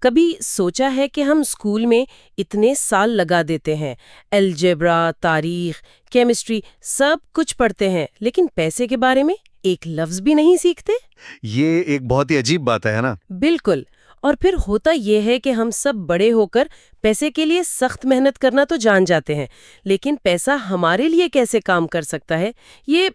کبھی سوچا ہے کہ ہم اسکول میں اتنے سال لگا دیتے ہیں، الجبرا، تاریخ، کیمسٹری سب کچھ پڑھتے ہیں، لیکن پیسے کے بارے میں ایک لفظ بھی نہیں سیکھتے؟ یہ ایک بہت ہی عجیب بات ہے نا؟ بالکل۔ اور پھر ہوتا یہ ہے کہ ہم سب بڑے ہو کر پیسے کے لیے سخت محنت کرنا تو جان جاتے ہیں، لیکن پیسہ ہمارے لیے کیسے کام کر سکتا ہے یہ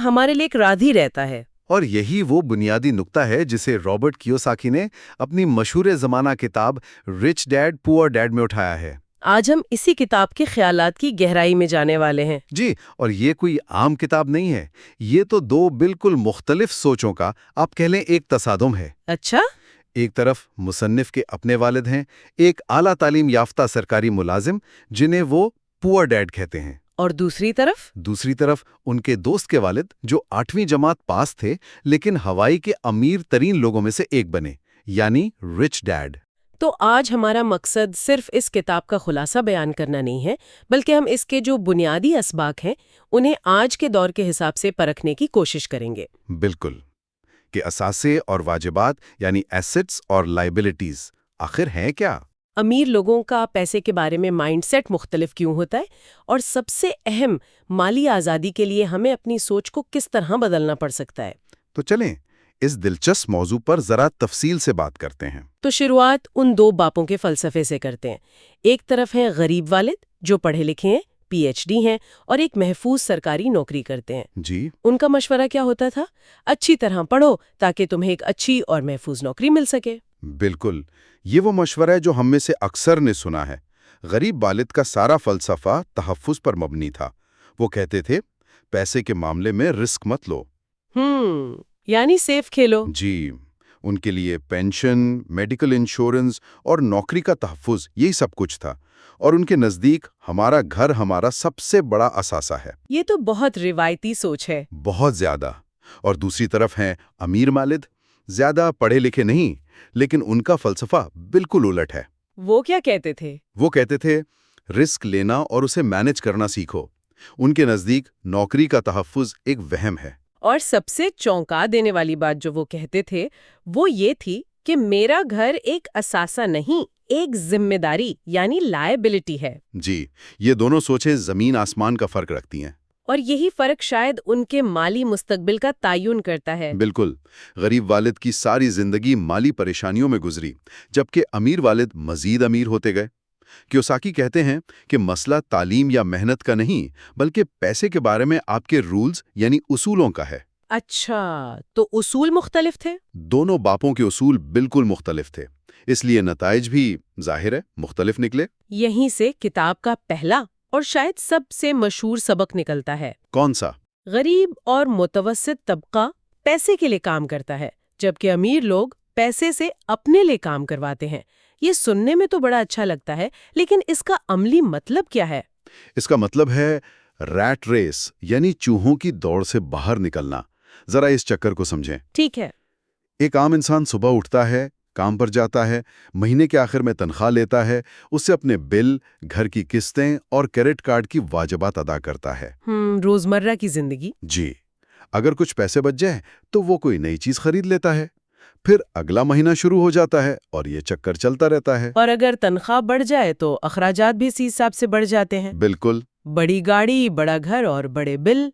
ہمارے لیے ایک راز ہی رہتا ہے۔ اور یہی وہ بنیادی نقطہ ہے جسے رابرٹ کیوساکی نے اپنی مشہور زمانہ کتاب رچ ڈیڈ پور ڈیڈ میں اٹھایا ہے۔ آج ہم اسی کتاب کے خیالات کی گہرائی میں جانے والے ہیں۔ جی، اور یہ کوئی عام کتاب نہیں ہے، یہ تو دو بالکل مختلف سوچوں کا آپ کہہ لیں ایک تصادم ہے۔ اچھا؟ ایک طرف مصنف کے اپنے والد ہیں، ایک اعلیٰ تعلیم یافتہ سرکاری ملازم جنہیں وہ پور ڈیڈ کہتے ہیں، اور دوسری طرف ان کے دوست کے والد جو 8ویں جماعت پاس تھے لیکن ہوائی کے امیر ترین لوگوں میں سے ایک بنے، یعنی رچ ڈیڈ۔ تو آج ہمارا مقصد صرف اس کتاب کا خلاصہ بیان کرنا نہیں ہے، بلکہ ہم اس کے جو بنیادی اسباق ہیں انہیں آج کے دور کے حساب سے پرکھنے کی کوشش کریں گے۔ بالکل، کہ اثاثے اور واجبات یعنی ایسٹس اور لائبلٹیز آخر ہیں کیا؟ امیر لوگوں کا پیسے کے بارے میں مائنڈ سیٹ مختلف کیوں ہوتا ہے، اور سب سے اہم، مالی آزادی کے لیے ہمیں اپنی سوچ کو کس طرح بدلنا پڑ سکتا ہے۔ تو چلیں اس دلچسپ موضوع پر ذرا تفصیل سے بات کرتے ہیں۔ تو شروعات ان دو باپوں کے فلسفے سے کرتے ہیں۔ ایک طرف ہیں غریب والد جو پڑھے لکھے ہیں، پی ایچ ڈی ہیں اور ایک محفوظ سرکاری نوکری کرتے ہیں۔ جی، ان کا مشورہ کیا ہوتا تھا؟ اچھی طرح پڑھو تاکہ تمہیں ایک اچھی اور محفوظ نوکری مل سکے۔ بالکل، یہ وہ مشورہ ہے جو ہم میں سے اکثر نے سنا ہے۔ غریب والد کا سارا فلسفہ تحفظ پر مبنی تھا۔ وہ کہتے تھے پیسے کے معاملے میں رسک مت لو۔ یعنی سیف کھیلو۔ جی، ان کے لیے پینشن، میڈیکل انشورنس اور نوکری کا تحفظ یہی سب کچھ تھا، اور ان کے نزدیک ہمارا گھر ہمارا سب سے بڑا اثاثہ ہے۔ یہ تو بہت روایتی سوچ ہے۔ بہت زیادہ۔ اور دوسری طرف ہیں امیر والد، زیادہ پڑھے لکھے نہیں، لیکن ان کا فلسفہ بالکل الٹ ہے۔ وہ کیا کہتے تھے؟ وہ کہتے تھے رسک لینا اور اسے مینج کرنا سیکھو۔ ان کے نزدیک نوکری کا تحفظ ایک وہم ہے۔ اور سب سے چونکا دینے والی بات جو وہ کہتے تھے وہ یہ تھی کہ میرا گھر ایک اثاثہ نہیں، ایک ذمہ داری یعنی لائبلٹی ہے۔ جی، یہ دونوں سوچیں زمین آسمان کا فرق رکھتی ہیں۔ اور یہی فرق شاید ان کے مالی مستقبل کا تعین کرتا ہے۔ بالکل، غریب والد کی ساری زندگی مالی پریشانیوں میں گزری، جبکہ امیر والد مزید امیر ہوتے گئے۔ کیوساکی کہتے ہیں کہ مسئلہ تعلیم یا محنت کا نہیں، بلکہ پیسے کے بارے میں آپ کے رولز یعنی اصولوں کا ہے۔ اچھا، تو اصول مختلف تھے؟ دونوں باپوں کے اصول بالکل مختلف تھے، اس لیے نتائج بھی ظاہر ہے مختلف نکلے۔ یہیں سے کتاب کا پہلا اور شاید سب سے مشہور سبق نکلتا ہے۔ کون سا؟ غریب اور متوسط طبقہ پیسے کے لیے کام کرتا ہے، جبکہ امیر لوگ پیسے سے اپنے لیے کام کرواتے ہیں۔ یہ سننے میں تو بڑا اچھا لگتا ہے، لیکن اس کا عملی مطلب کیا ہے؟ اس کا مطلب ہے ریٹ ریس، یعنی چوہوں کی دوڑ سے باہر نکلنا۔ ذرا اس چکر کو سمجھیں۔ ٹھیک ہے۔ ایک عام انسان صبح اٹھتا ہے، کام پر جاتا ہے، مہینے کے آخر میں تنخواہ لیتا ہے، اس سے اپنے بل، گھر کی قسطیں اور کریڈٹ کارڈ کی واجبات ادا کرتا ہے۔ روزمرہ کی زندگی۔ جی، اگر کچھ پیسے بچ جائیں تو وہ کوئی نئی چیز خرید لیتا ہے، پھر اگلا مہینہ شروع ہو جاتا ہے اور یہ چکر چلتا رہتا ہے۔ اور اگر تنخواہ بڑھ جائے تو اخراجات بھی اسی حساب سے بڑھ جاتے ہیں۔ بالکل۔ بڑی گاڑی، بڑا گھر اور بڑے بل،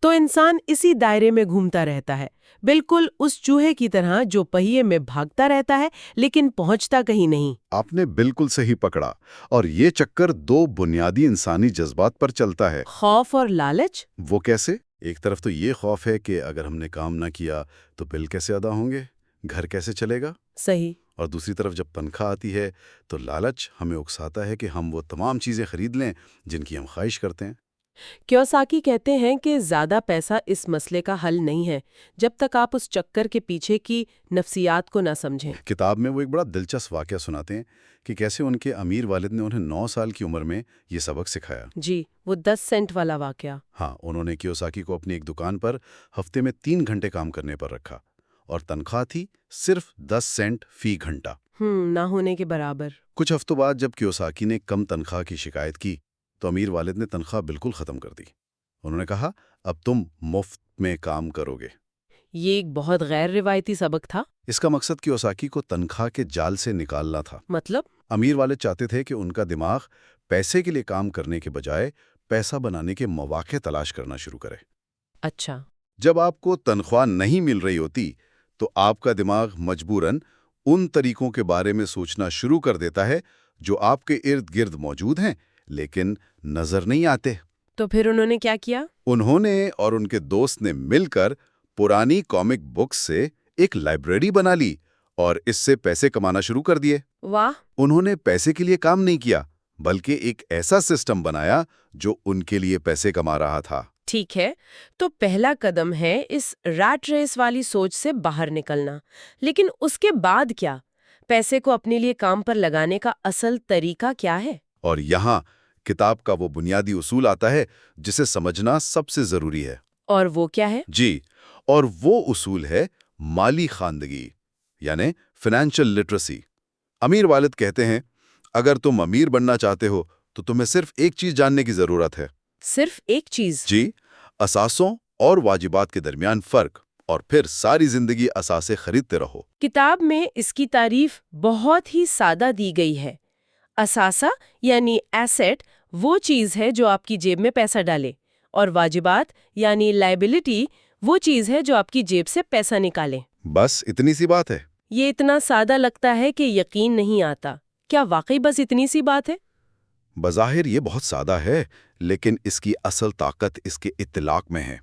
تو انسان اسی دائرے میں گھومتا رہتا ہے، بالکل اس چوہے کی طرح جو پہیے میں بھاگتا رہتا ہے لیکن پہنچتا کہیں نہیں۔ آپ نے بالکل صحیح پکڑا، اور یہ چکر دو بنیادی انسانی جذبات پر چلتا ہے۔ خوف اور لالچ۔ وہ کیسے؟ ایک طرف تو یہ خوف ہے کہ اگر ہم نے کام نہ کیا تو بل کیسے ادا ہوں گے، گھر کیسے چلے گا؟ صحیح۔ اور دوسری طرف جب تنخواہ آتی ہے تو لالچ ہمیں اکساتا ہے کہ ہم وہ تمام چیزیں خرید لیں جن کی ہم خواہش کرتے ہیں۔ کیوساکی کہتے ہیں کہ زیادہ پیسہ اس مسئلے کا حل نہیں ہے جب تک آپ اس چکر کے پیچھے کی نفسیات کو نہ سمجھیں۔ کتاب میں وہ ایک بڑا دلچسپ واقعہ سناتے ہیں کہ کیسے ان کے امیر والد نے انہیں 9 سال کی عمر میں یہ سبق سکھایا۔ جی، وہ 10 سینٹ والا واقعہ۔ ہاں، انہوں نے کیوساکی کو اپنی ایک دکان پر ہفتے میں 3 گھنٹے کام کرنے پر رکھا، اور تنخواہ تھی صرف 10 سینٹ فی گھنٹہ۔ نہ ہونے کے برابر۔ کچھ ہفتوں بعد جب کیوساکی نے کم تنخواہ کی شکایت کی تو امیر والد نے تنخواہ بالکل ختم کر دی۔ انہوں نے کہا اب تم مفت میں کام کرو گے۔ یہ ایک بہت غیر روایتی سبق تھا۔ اس کا مقصد کیوساکی کو تنخواہ کے جال سے نکالنا تھا۔ مطلب؟ امیر والد چاہتے تھے کہ ان کا دماغ پیسے کے لیے کام کرنے کے بجائے پیسہ بنانے کے مواقع تلاش کرنا شروع کرے۔ اچھا۔ جب آپ کو تنخواہ نہیں مل رہی ہوتی تو آپ کا دماغ مجبوراً ان طریقوں کے بارے میں سوچنا شروع کر دیتا ہے جو آپ کے ارد گرد موجود ہیں لیکن نظر نہیں آتے۔ تو پھر انہوں نے کیا کیا؟ انہوں نے اور ان کے دوست نے مل کر پرانی کامک بکس سے ایک لائبریری بنا لی اور اس سے پیسے کمانا شروع کر دیے۔ واہ! انہوں نے پیسے کے لیے کام نہیں کیا بلکہ ایک ایسا سسٹم بنایا جو ان کے لیے پیسے کما رہا تھا۔ ٹھیک ہے، تو پہلا قدم ہے اس ریٹ ریس والی سوچ سے باہر نکلنا۔ لیکن اس کے بعد کیا؟ پیسے کو اپنے لیے کام پر لگانے کا اصل طریقہ کیا ہے؟ اور یہاں کتاب کا وہ بنیادی اصول آتا ہے جسے سمجھنا سب سے ضروری ہے۔ اور وہ کیا ہے؟ جی، اور وہ اصول ہے مالی خواندگی، یعنی فائنینشیل لٹریسی۔ امیر والد کہتے ہیں اگر تم امیر بننا چاہتے ہو تو تمہیں صرف ایک چیز جاننے کی ضرورت ہے۔ صرف ایک چیز؟ جی، اثاثوں اور واجبات کے درمیان فرق، اور پھر ساری زندگی اثاثے خریدتے رہو۔ کتاب میں اس کی تعریف بہت ہی سادہ دی گئی ہے۔ اثاثہ یعنی ایسٹ وہ چیز ہے جو آپ کی جیب میں پیسہ ڈالے، اور واجبات یعنی لائبلٹی وہ چیز ہے جو آپ کی جیب سے پیسہ نکالے۔ بس اتنی سی بات ہے۔ یہ اتنا سادہ لگتا ہے کہ یقین نہیں آتا۔ کیا واقعی بس اتنی سی بات ہے؟ بظاہر یہ بہت سادہ ہے، لیکن اس کی اصل طاقت اس کے اطلاق میں ہے۔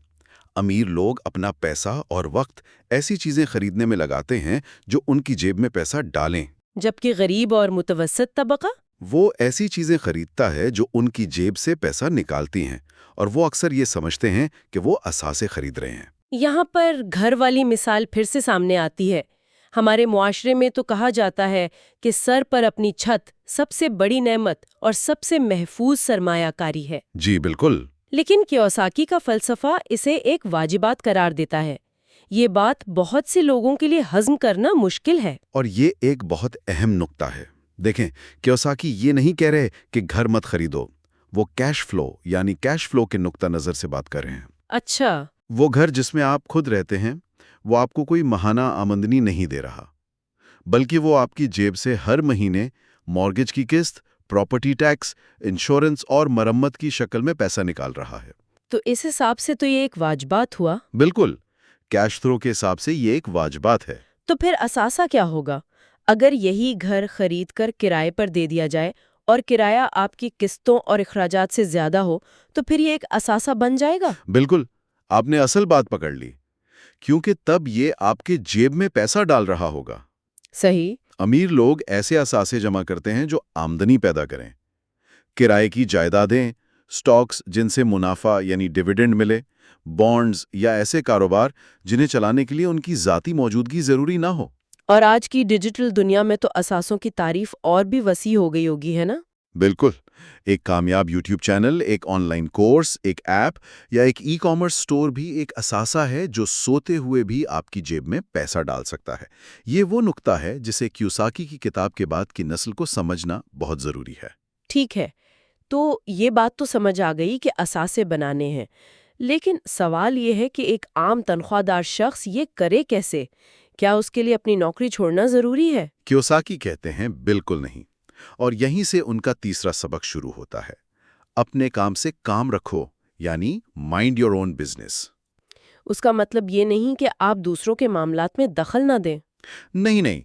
امیر لوگ اپنا پیسہ اور وقت ایسی چیزیں خریدنے میں لگاتے ہیں جو ان کی جیب میں پیسہ ڈالیں، جبکہ غریب اور متوسط طبقہ وہ ایسی چیزیں خریدتا ہے جو ان کی جیب سے پیسہ نکالتی ہیں، اور وہ اکثر یہ سمجھتے ہیں کہ وہ اثاثے خرید رہے ہیں۔ یہاں پر گھر والی مثال پھر سے سامنے آتی ہے۔ ہمارے معاشرے میں تو کہا جاتا ہے کہ سر پر اپنی چھت سب سے بڑی نعمت اور سب سے محفوظ سرمایہ کاری ہے۔ جی بالکل۔ لیکن کیوساکی کا فلسفہ اسے ایک واجبات قرار دیتا ہے۔ یہ بات بہت سے لوگوں کے لیے ہضم کرنا مشکل ہے۔ اور یہ ایک بہت اہم نکتہ ہے۔ دیکھیں، کیوساکی یہ نہیں کہہ رہے کہ گھر مت خریدو، وہ کیش فلو کے نقطہ نظر سے بات کر رہے ہیں۔ اچھا۔ وہ گھر جس میں آپ خود رہتے ہیں وہ آپ کو کوئی ماہانہ آمدنی نہیں دے رہا، بلکہ وہ آپ کی جیب سے ہر مہینے مارگیج کی قسط، پراپرٹی ٹیکس، انشورنس اور مرمت کی شکل میں پیسہ نکال رہا ہے۔ تو اس حساب سے تو یہ ایک واجبات ہوا۔ بالکل، کیش فلو کے حساب سے یہ ایک واجبات ہے۔ تو پھر اثاثہ کیا ہوگا؟ اگر یہی گھر خرید کر کرائے پر دے دیا جائے اور کرایہ آپ کی قسطوں اور اخراجات سے زیادہ ہو تو پھر یہ ایک اثاثہ بن جائے گا؟ بالکل، آپ نے اصل بات پکڑ لی، کیونکہ تب یہ آپ کے جیب میں پیسہ ڈال رہا ہوگا۔ صحیح۔ امیر لوگ ایسے اثاثے جمع کرتے ہیں جو آمدنی پیدا کریں، کرائے کی جائیدادیں، سٹاکس جن سے منافع یعنی ڈیویڈنڈ ملے، بانڈز یا ایسے کاروبار جنہیں چلانے کے لیے ان کی ذاتی موجودگی ضروری نہ ہو۔ اور آج کی ڈیجیٹل دنیا میں تو اثاثوں کی تعریف اور بھی وسیع ہو گئی ہوگی، ہے نا؟ بالکل، ایک کامیاب یوٹیوب چینل، ایک آن لائن کورس، ایک ایپ یا ایک ای کامرس سٹور بھی ایک اثاثہ ہے جو سوتے ہوئے بھی آپ کی جیب میں پیسہ ڈال سکتا ہے۔ یہ وہ نقطہ ہے جسے کیوساکی کی کتاب کے بعد کی نسل کو سمجھنا بہت ضروری ہے۔ ٹھیک ہے، تو یہ بات تو سمجھ آ گئی کہ اثاثے بنانے ہیں، لیکن سوال یہ ہے کہ ایک عام تنخواہ دار شخص یہ کرے کیسے؟ کیا اس کے لیے اپنی نوکری چھوڑنا ضروری ہے؟ کیوساکی کہتے ہیں بالکل نہیں، اور یہیں سے ان کا تیسرا سبق شروع ہوتا ہے۔ اپنے کام سے کام رکھو، یعنی مائنڈ یور اون بزنس۔ اس کا مطلب یہ نہیں کہ آپ دوسروں کے معاملات میں دخل نہ دیں۔ نہیں،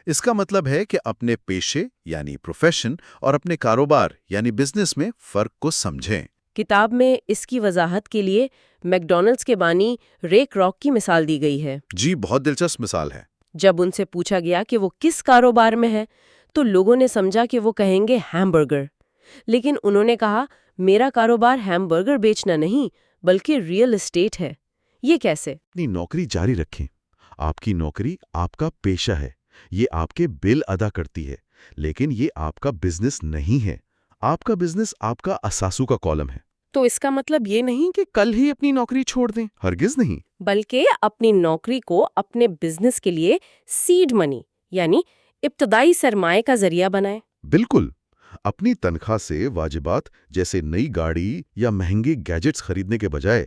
اس کا مطلب ہے کہ اپنے پیشے یعنی پروفیشن اور اپنے کاروبار یعنی بزنس میں فرق کو سمجھیں۔ کتاب میں اس کی وضاحت کے لیے میکڈونلڈس کے بانی رے کراک کی مثال دی گئی ہے۔ جی، بہت دلچسپ مثال ہے۔ جب ان سے پوچھا گیا کہ وہ کس کاروبار میں ہے تو لوگوں نے سمجھا کہ وہ کہیں گے ہیم برگر، لیکن انہوں نے کہا میرا کاروبار ہیم برگر بیچنا نہیں بلکہ ریئل اسٹیٹ ہے۔ یہ کیسے؟ اپنی نوکری جاری رکھیں۔ آپ کی نوکری آپ کا پیشہ ہے، یہ آپ کے بل ادا کرتی ہے، لیکن یہ آپ کا بزنس نہیں ہے۔ آپ کا بزنس آپ کا اثاثوں کا کالم ہے۔ تو اس کا مطلب یہ نہیں کہ کل ہی اپنی نوکری چھوڑ دیں، ہرگز نہیں۔ بلکہ اپنی نوکری کو اپنے بزنس کے لیے سیڈ منی یعنی ابتدائی سرمائے کا ذریعہ بنائیں۔ بالکل، اپنی تنخواہ سے واجبات جیسے نئی گاڑی یا مہنگی گیجٹس خریدنے کے بجائے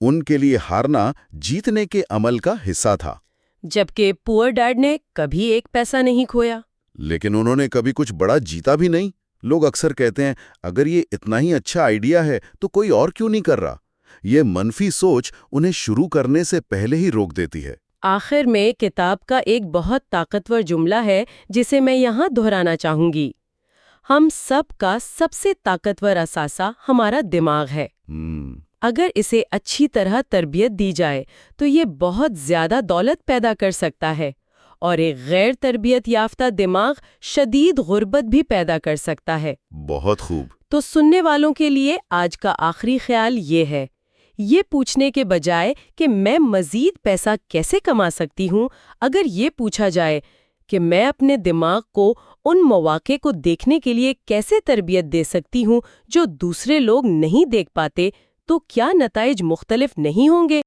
ان کے لیے ہارنا جیتنے کے عمل کا حصہ تھا۔ جبکہ پور ڈیڈ نے کبھی ایک پیسہ نہیں کھویا۔ لیکن انہوں نے کبھی کچھ بڑا جیتا بھی نہیں۔ لوگ اکثر کہتے ہیں اگر یہ اتنا ہی اچھا آئیڈیا ہے تو کوئی اور کیوں نہیں کر رہا؟ یہ منفی سوچ انہیں شروع کرنے سے پہلے ہی روک دیتی ہے۔ آخر میں کتاب کا ایک بہت طاقتور جملہ ہے جسے میں یہاں دہرانا چاہوں گی۔ ہم سب کا سب سے طاقتور اثاثہ ہمارا دماغ ہے۔ اگر اسے اچھی طرح تربیت دی جائے تو یہ بہت زیادہ دولت پیدا کر سکتا ہے، اور ایک غیر تربیت یافتہ دماغ شدید غربت بھی پیدا کر سکتا ہے۔ بہت خوب۔ تو سننے والوں کے لیے آج کا آخری خیال یہ ہے، یہ پوچھنے کے بجائے کہ میں مزید پیسہ کیسے کما سکتی ہوں، اگر یہ پوچھا جائے کہ میں اپنے دماغ کو ان مواقع کو دیکھنے کے لیے کیسے تربیت دے سکتی ہوں جو دوسرے لوگ نہیں دیکھ پاتے، تو کیا نتائج مختلف نہیں ہوں گے؟